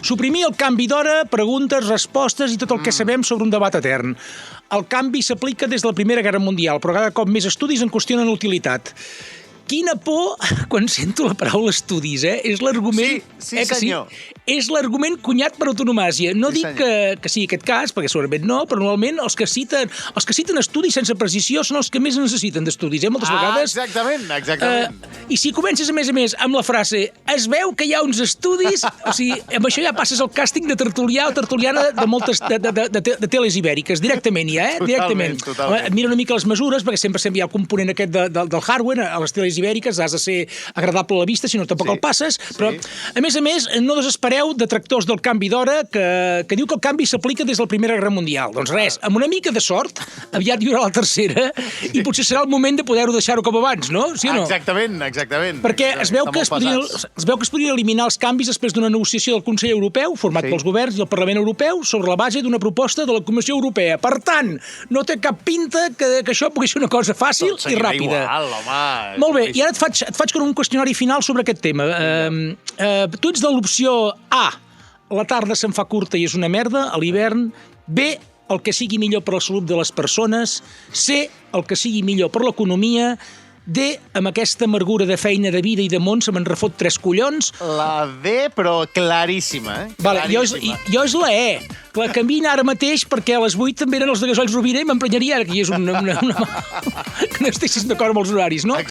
Suprimir el canvi d'hora, preguntes, respostes i tot el que sabem sobre un debat etern. El canvi s'aplica des de la Primera Guerra Mundial, però cada cop més estudis en qüestionen l'utilitat. Quina por quan sento la paraula estudis, eh? És l'argument... Sí, senyor. És l'argument cunyat per autonomàsia. No dic que sigui aquest cas, perquè segurament no, però normalment els que citen estudis sense precisió són els que més necessiten d'estudis, moltes vegades. Exactament. I si comences, a més, amb la frase es veu que hi ha uns estudis, o sigui, amb això ja passes el càsting de tertulià o tertuliana de moltes de teles ibèriques, directament ja, directament. Totalment. Mira una mica les mesures, perquè sempre hi ha el component aquest del hardware, a les teles ibèriques has de ser agradable a la vista, si no tampoc el passes, però a més, no desespereu detractors del canvi d'hora que diu que el canvi s'aplica des de la Primera Guerra Mundial. Doncs res, amb una mica de sort, aviat hi haurà la tercera i potser serà el moment de poder-ho deixar-ho com abans, no? Sí o no? Exactament. Perquè es veu que es podrien eliminar els canvis després d'una negociació del Consell Europeu, format pels governs i el Parlament Europeu, sobre la base d'una proposta de la Comissió Europea. Per tant, no té cap pinta que això pugui ser una cosa fàcil i ràpida. Molt bé, i ara et faig com un qüestionari final sobre aquest tema. Tu ets de l'opció A, la tarda se'n fa curta i és una merda, a l'hivern. B, el que sigui millor per la salut de les persones. C, el que sigui millor per l'economia. D, amb aquesta amargura de feina, de vida i de món, se me'n refot 3 collons. La D, però claríssima, Vale, jo és la E. La canvien ara mateix perquè a les 8 també eren els de Gasolls Rovira i m'emprenyaria ara que hi és una... que no estiguessin d'acord amb els horaris, no?